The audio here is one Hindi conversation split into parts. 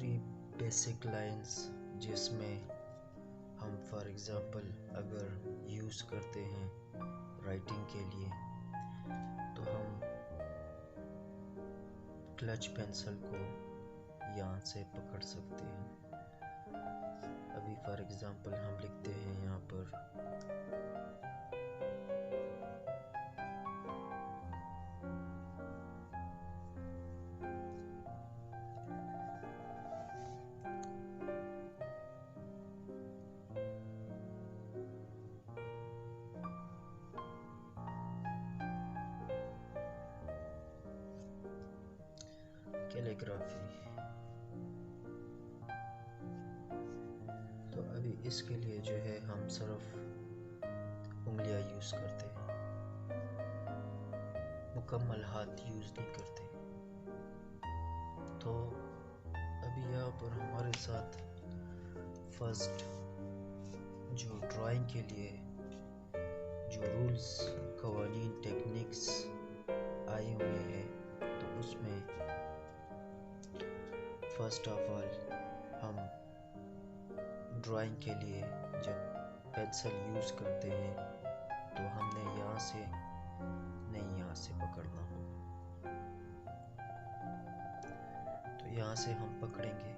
थ्री बेसिक लाइंस जिसमें हम फॉर एग्ज़ाम्पल अगर यूज़ करते हैं राइटिंग के लिए तो हम क्लच पेंसिल को यहाँ से पकड़ सकते हैं। अभी फॉर एग्ज़ाम्पल हम लिखते हैं यहाँ पर कैलीग्राफी। तो अभी इसके लिए जो है हम सिर्फ उंगलियां यूज़ करते हैं, मुकम्मल हाथ यूज़ नहीं करते। तो अभी यहाँ पर हमारे साथ फर्स्ट जो ड्राइंग के लिए जो रूल्स कवानीन टेक्निक्स आए हुए हैं तो उसमें फर्स्ट ऑफ ऑल हम ड्राइंग के लिए जब पेंसिल यूज़ करते हैं तो हमने यहाँ से नहीं, यहाँ से पकड़ना होगा। तो यहाँ से हम पकड़ेंगे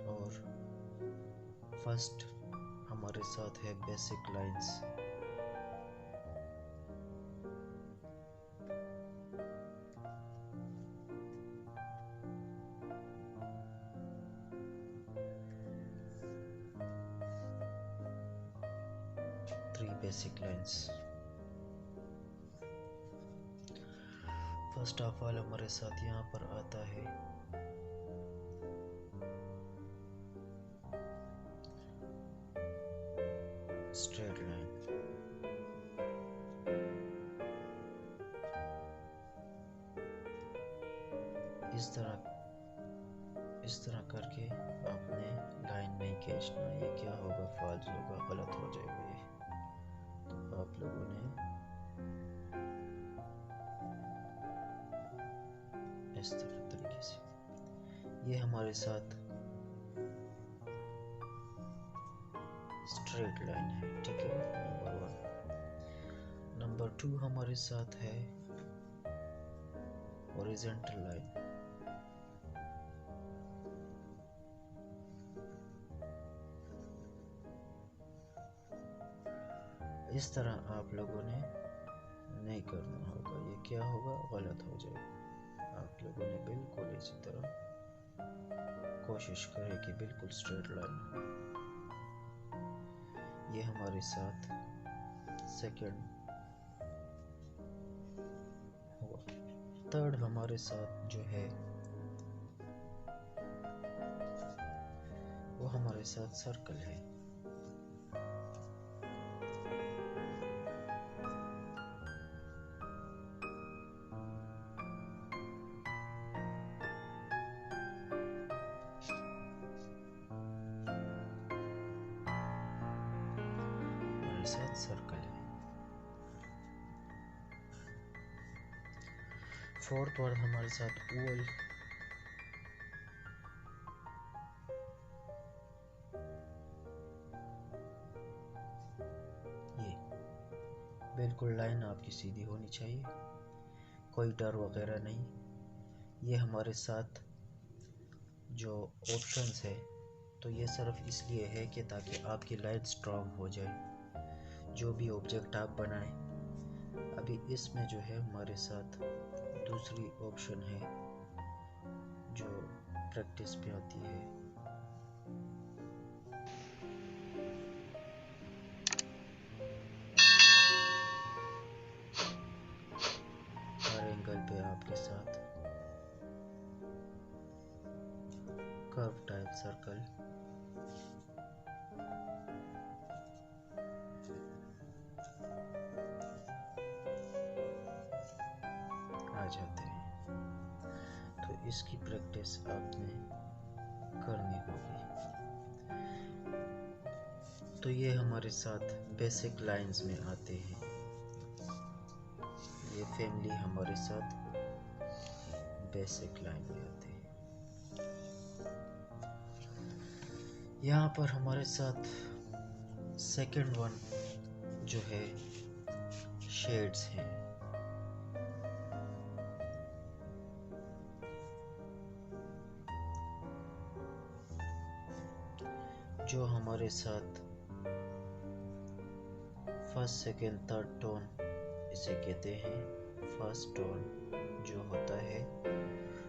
और फर्स्ट हमारे साथ है basic lines. Three basic lines. First of all हमारे साथ यहाँ पर आता है स्ट्रेट लाइन। इस तरह करके आपने लाइन नहीं खींचना, ये क्या होगा, फॉल्स होगा, गलत हो जाएगा ये। तो आप लोगों ने इस तरीके से, ये हमारे साथ स्ट्रेट लाइन है, ठीक है, नंबर 1। नंबर 2 हमारे साथ है हॉरिजॉन्टल लाइन। इस तरह आप लोगों ने नहीं करना होगा, ये क्या होगा, गलत हो जाएगा। आप लोगों ने बिल्कुल इसी तरह कोशिश करें कि बिल्कुल स्ट्रेट लाइन हो। ये हमारे साथ सेकंड हुआ। थर्ड हमारे साथ जो है वो हमारे साथ सर्कल है। साथ सर्कल है। फोर्थ वर्ड हमारे साथ ओवल। ये बिल्कुल लाइन आपकी सीधी होनी चाहिए, कोई डर वगैरह नहीं। ये हमारे साथ जो ऑप्शंस है तो ये सिर्फ इसलिए है कि ताकि आपकी लाइन स्ट्रांग हो जाए जो भी ऑब्जेक्ट आप बनाएं। अभी इसमें जो है हमारे साथ दूसरी ऑप्शन है जो प्रैक्टिस पे आती है, हर एंगल पे आपके साथ कर्व टाइप सर्कल आ जाते हैं। तो इसकी प्रैक्टिस आपने करनी होगी। तो ये हमारे साथ बेसिक लाइंस में आते हैं। ये फैमिली हमारे साथ बेसिक लाइन में आते हैं। यहाँ पर हमारे साथ सेकंड वन जो है शेड्स है। जो हमारे साथ फर्स्ट सेकंड थर्ड टोन इसे कहते हैं। फर्स्ट टोन जो होता है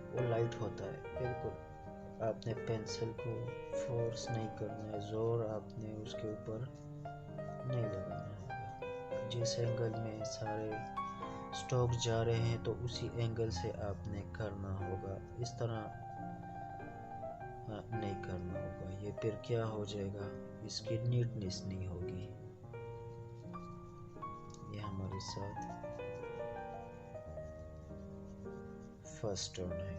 वो लाइट होता है, बिल्कुल आपने पेंसिल को फोर्स नहीं करना है, जोर आपने उसके ऊपर नहीं लगाना होगा। जिस एंगल में सारे स्ट्रोक जा रहे हैं तो उसी एंगल से आपने करना होगा, इस तरह नहीं करना होगा। ये फिर क्या हो जाएगा, इसकी नीटनेस नहीं होगी। ये हमारे साथ फर्स्ट टोन है।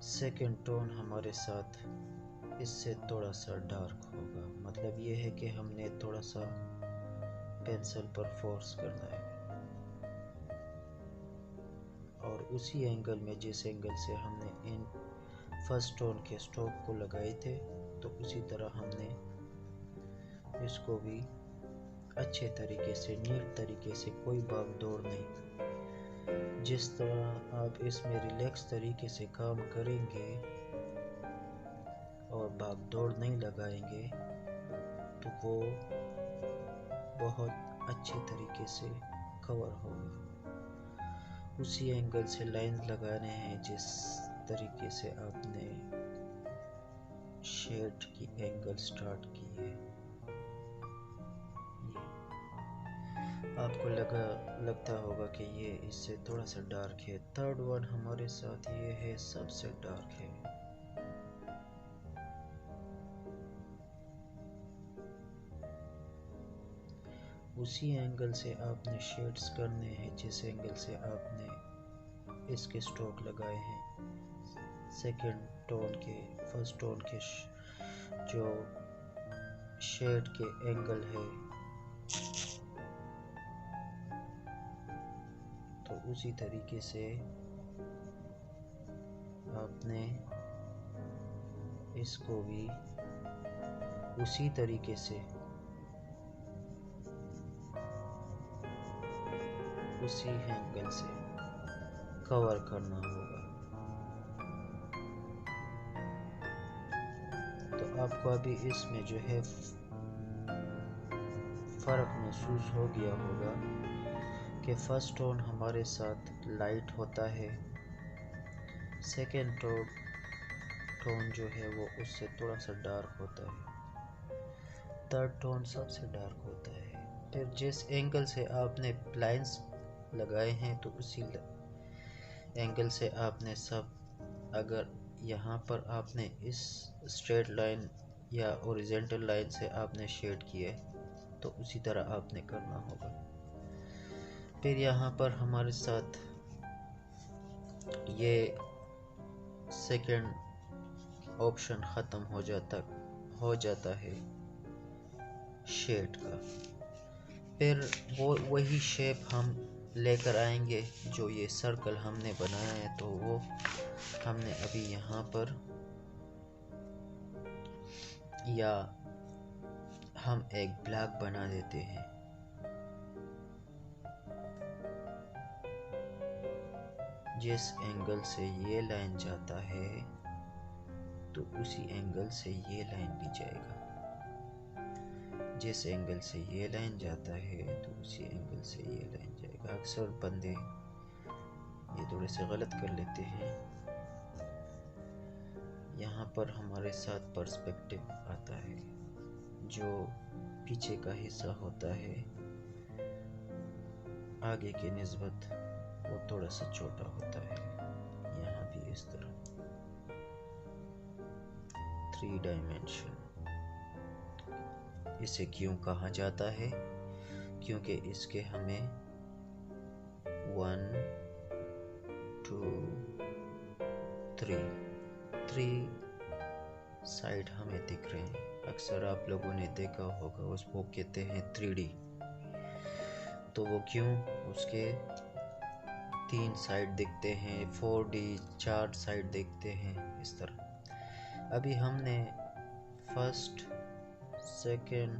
सेकंड टोन हमारे साथ इससे थोड़ा सा डार्क होगा, मतलब ये है कि हमने थोड़ा सा पेंसिल पर फोर्स करना है और उसी एंगल में जिस एंगल से हमने इन फर्स्ट टोन के स्ट्रोक को लगाए थे तो उसी तरह हमने इसको भी अच्छे तरीके से, नीट तरीके से, कोई भाग दौड़ नहीं। जिस तरह आप इसमें रिलैक्स तरीके से काम करेंगे और भाग दौड़ नहीं लगाएंगे तो वो बहुत अच्छे तरीके से कवर होगा। उसी एंगल से लाइन लगाने हैं जिस तरीके से आपने शेड की एंगल स्टार्ट की है। आपको लगता होगा कि ये इससे थोड़ा सा डार्क है। थर्ड वन हमारे साथ ये है, सबसे डार्क है। उसी एंगल से आपने शेड्स करने हैं जिस एंगल से आपने इसके स्ट्रोक लगाए हैं। सेकंड टोन के, फर्स्ट टोन के जो शेड के एंगल है तो उसी तरीके से आपने इसको भी उसी तरीके से, उसी एंगल से कवर करना होगा। तो आपको अभी इसमें जो है फर्क महसूस हो गया होगा कि फर्स्ट टोन हमारे साथ लाइट होता है, सेकेंड टोन जो है वो उससे थोड़ा सा डार्क होता है, थर्ड टोन सबसे डार्क होता है। फिर जिस एंगल से आपने लाइंस लगाए हैं तो उसी एंगल से आपने सब, अगर यहाँ पर आपने इस स्ट्रेट लाइन या ओरिजेंटल लाइन से आपने शेड किए तो उसी तरह आपने करना होगा। फिर यहाँ पर हमारे साथ ये सेकंड ऑप्शन ख़त्म हो जाता है शेड का। फिर वो वही शेप हम लेकर आएंगे जो ये सर्कल हमने बनाया है, तो वो हमने अभी यहाँ पर, या हम एक ब्लॉक बना देते हैं। जिस एंगल से ये लाइन जाता है तो उसी एंगल से ये लाइन भी जाएगा, जिस एंगल से ये लाइन जाता है तो उसी एंगल से ये लाइन जाएगा। अक्सर बंदे ये थोड़े से गलत कर लेते हैं। यहाँ पर हमारे साथ पर्सपेक्टिव आता है, जो पीछे का हिस्सा होता है आगे के निस्बत वो थोड़ा सा छोटा होता है। यहाँ भी इस तरह 3 डायमेंशन। इसे क्यों कहा जाता है? क्योंकि इसके हमें 1 2 3 साइड हमें दिख रहे हैं। अक्सर आप लोगों ने देखा होगा, उसको कहते हैं 3D। तो वो क्यों? उसके 3 साइड देखते हैं, 4D 4 साइड देखते हैं, इस तरह। अभी हमने फर्स्ट, सेकंड,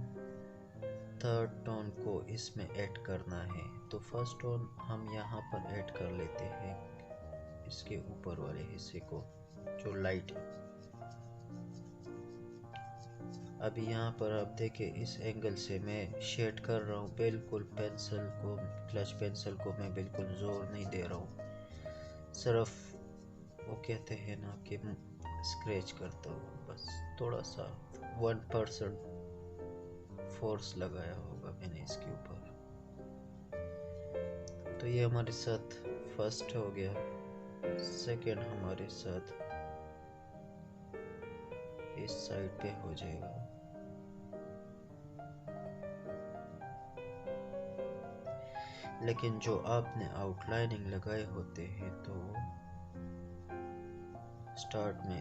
थर्ड टोन को इसमें ऐड करना है। तो फर्स्ट टोन हम यहाँ पर ऐड कर लेते हैं, इसके ऊपर वाले हिस्से को जो लाइट है। अभी यहाँ पर आप देखें, इस एंगल से मैं शेड कर रहा हूँ, बिल्कुल पेंसिल को, क्लच पेंसिल को मैं बिल्कुल जोर नहीं दे रहा हूँ, सिर्फ वो कहते हैं ना कि स्क्रैच करता हूँ, बस थोड़ा सा 1% फोर्स लगाया होगा मैंने इसके ऊपर। तो ये हमारे साथ फर्स्ट हो गया। सेकंड हमारे साथ इस साइड पे हो जाएगा। लेकिन जो आपने आउटलाइनिंग लगाए होते हैं तो स्टार्ट में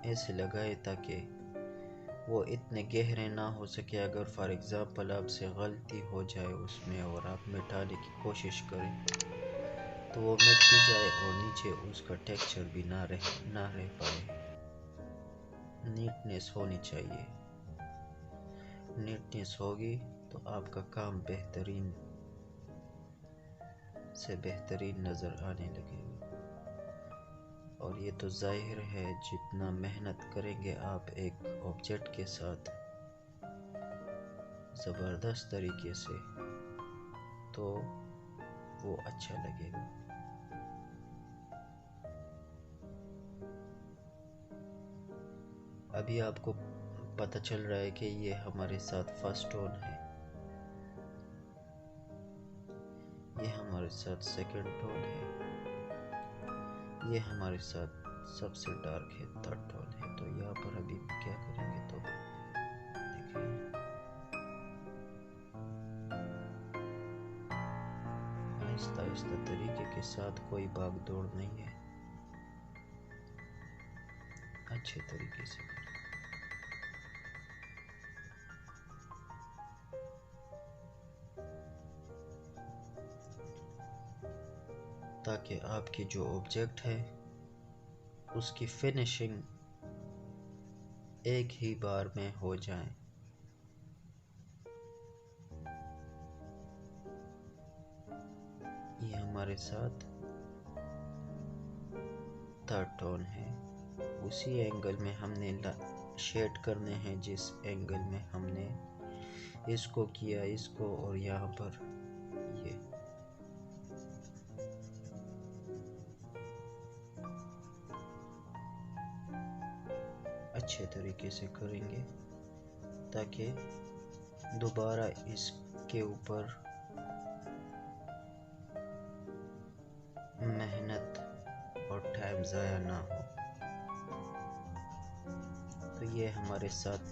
ऐसे लगाए ताकि वो इतने गहरे ना हो सके। अगर फॉर एग्जांपल आपसे गलती हो जाए उसमें और आप मिटाने की कोशिश करें तो वो मिट भी जाए और नीचे उसका टेक्सचर भी ना रह पाए। नीटनेस होनी चाहिए, नीटनेस होगी तो आपका काम बेहतरीन से बेहतरीन नज़र आने लगेगा। और ये तो जाहिर है, जितना मेहनत करेंगे आप एक ऑब्जेक्ट के साथ ज़बरदस्त तरीके से तो वो अच्छा लगेगा। अभी आपको पता चल रहा है कि ये हमारे साथ फर्स्ट टोन है, ये हमारे साथ सेकंड टोन है, ये हमारे साथ सबसे डार्क है, थर्ड टोन है। तो यहाँ पर अभी क्या करेंगे तो देखिए, आहिस्ता आहिस्ता तरीके के साथ, कोई भाग दौड़ नहीं है, अच्छे तरीके से करें। ताकि आपकी जो ऑब्जेक्ट है उसकी फिनिशिंग एक ही बार में हो जाए। ये हमारे साथ थर्ड टोन है, उसी एंगल में हमने शेड करने हैं जिस एंगल में हमने इसको किया, इसको, और यहाँ पर ये अच्छे तरीके से करेंगे ताकि दोबारा इसके ऊपर मेहनत और टाइम ज़ाया ना हो। तो ये हमारे साथ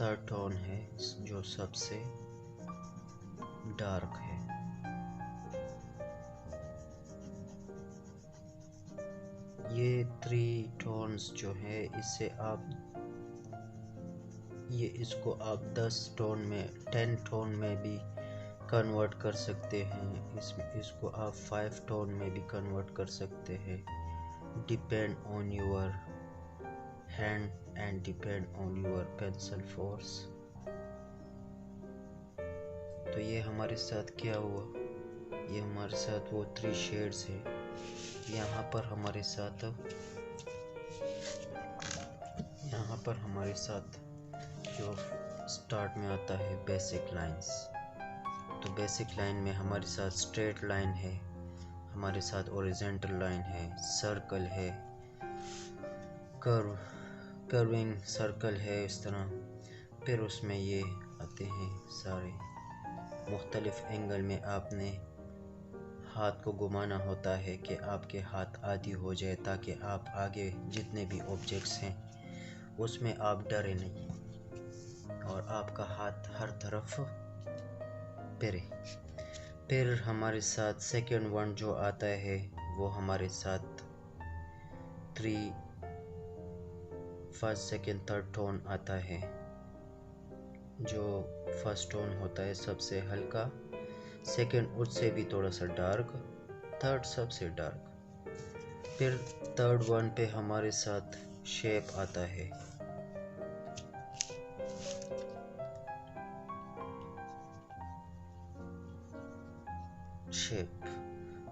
थर्ड टोन है जो सबसे डार्क है। ये 3 टोन्स जो है, इससे आप इसको आप 10 टोन में, 10 टोन में भी कन्वर्ट कर सकते हैं। इसको आप 5 टोन में भी कन्वर्ट कर सकते हैं। Depend on your hand and depend on your pencil force. तो ये हमारे साथ क्या हुआ, ये हमारे साथ वो 3 शेड्स है। यहाँ पर हमारे साथ जो स्टार्ट में आता है बेसिक लाइंस। तो बेसिक लाइन में हमारे साथ स्ट्रेट लाइन है, हमारे साथ ओरिजेंटल लाइन है, सर्कल है, कर्विंग सर्कल है, इस तरह। फिर उसमें ये आते हैं सारे मुख्तलिफ एंगल में। आपने हाथ को घुमाना होता है कि आपके हाथ आदी हो जाए ताकि आप आगे जितने भी ऑब्जेक्ट्स हैं उसमें आप डरे नहीं और आपका हाथ हर तरफ फिरे। फिर हमारे साथ सेकंड वन जो आता है वो हमारे साथ 3 फर्स्ट सेकंड थर्ड टोन आता है। जो फर्स्ट टोन होता है सबसे हल्का, सेकंड उससे भी थोड़ा सा डार्क, थर्ड सबसे डार्क, फिर थर्ड वन पे हमारे साथ शेप आता है। शेप,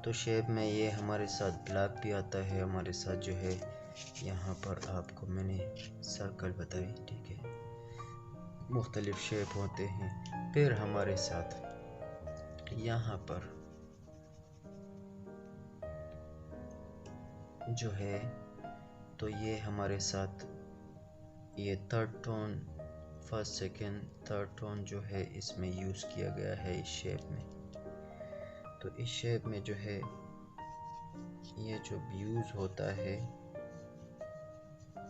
तो शेप में ये हमारे साथ ब्लैक भी आता है, हमारे साथ जो है यहाँ पर आपको मैंने सर्कल बताई, ठीक है, मुख्तलिफ शेप होते हैं। फिर हमारे साथ यहाँ पर जो है, तो ये हमारे साथ ये third tone, first second third tone जो है इसमें यूज़ किया गया है इस शेप में। तो इस शेप में जो है ये जो यूज़ होता है,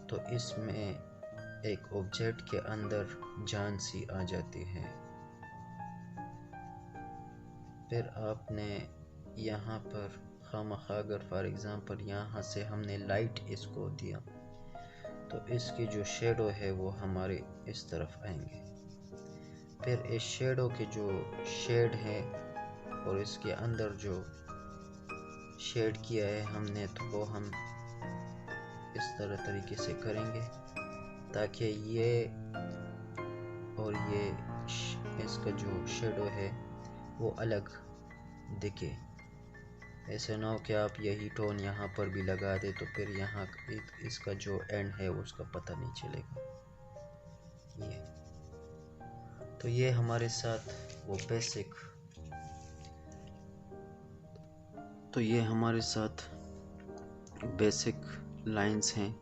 तो इसमें एक ऑब्जेक्ट के अंदर जान सी आ जाती है। फिर आपने यहाँ पर खामखा अगर फॉर एग्ज़ाम्पल यहाँ से हमने लाइट इसको दिया, तो इसकी जो शेडो है वो हमारे इस तरफ आएंगे। फिर इस शेडो के जो शेड है और इसके अंदर जो शेड किया है हमने, तो वो हम इस तरह तरीके से करेंगे ताकि ये और ये इसका जो शेडो है वो अलग दिखे। ऐसे ना हो कि आप यही टोन यहाँ पर भी लगा दे तो फिर यहाँ इसका जो एंड है उसका पता नहीं चलेगा। ये तो ये हमारे साथ वो बेसिक, तो ये हमारे साथ बेसिक लाइंस हैं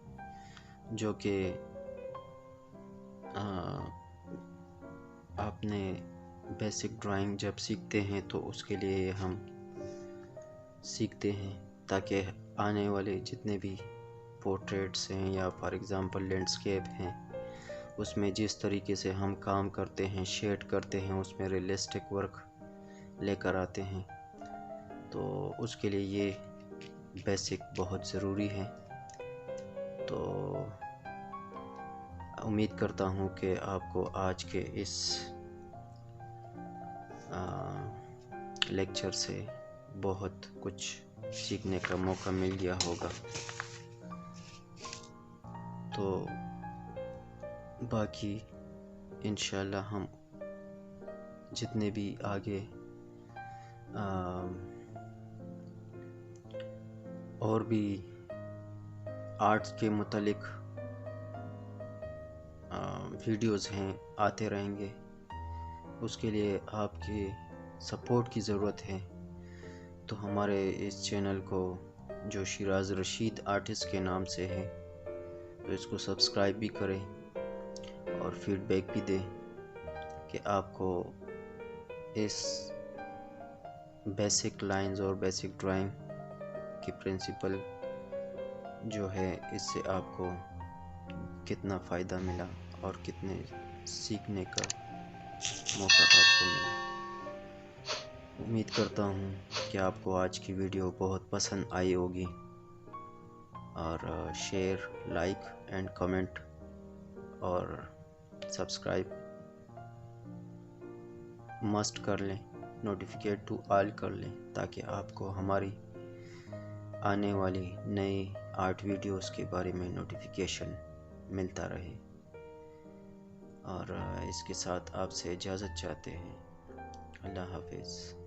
जो कि आपने बेसिक ड्राइंग जब सीखते हैं तो उसके लिए हम सीखते हैं ताकि आने वाले जितने भी पोर्ट्रेट्स हैं या फॉर एग्ज़ाम्पल लैंडस्केप हैं उसमें जिस तरीके से हम काम करते हैं, शेड करते हैं, उसमें रियलिस्टिक वर्क लेकर आते हैं, तो उसके लिए ये बेसिक बहुत ज़रूरी है। तो उम्मीद करता हूँ कि आपको आज के इस लेक्चर से बहुत कुछ सीखने का मौका मिल गया होगा। तो बाकी इंशाल्लाह हम जितने भी आगे और भी आर्ट्स के मुतालिक वीडियोज़ हैं आते रहेंगे। उसके लिए आपकी सपोर्ट की ज़रूरत है। तो हमारे इस चैनल को जो शिराज़ रशीद आर्टिस्ट के नाम से है, तो इसको सब्सक्राइब भी करें और फीडबैक भी दें कि आपको इस बेसिक लाइंस और बेसिक ड्राइंग की प्रिंसिपल जो है इससे आपको कितना फ़ायदा मिला और कितने सीखने का मौका आपको मिला। उम्मीद करता हूँ कि आपको आज की वीडियो बहुत पसंद आई होगी और शेयर, लाइक एंड कमेंट और सब्सक्राइब मस्ट कर लें, नोटिफिकेट टू ऑल कर लें ताकि आपको हमारी आने वाली नई आर्ट वीडियोस के बारे में नोटिफिकेशन मिलता रहे। और इसके साथ आपसे इजाज़त चाहते हैं। अल्लाह हाफिज़।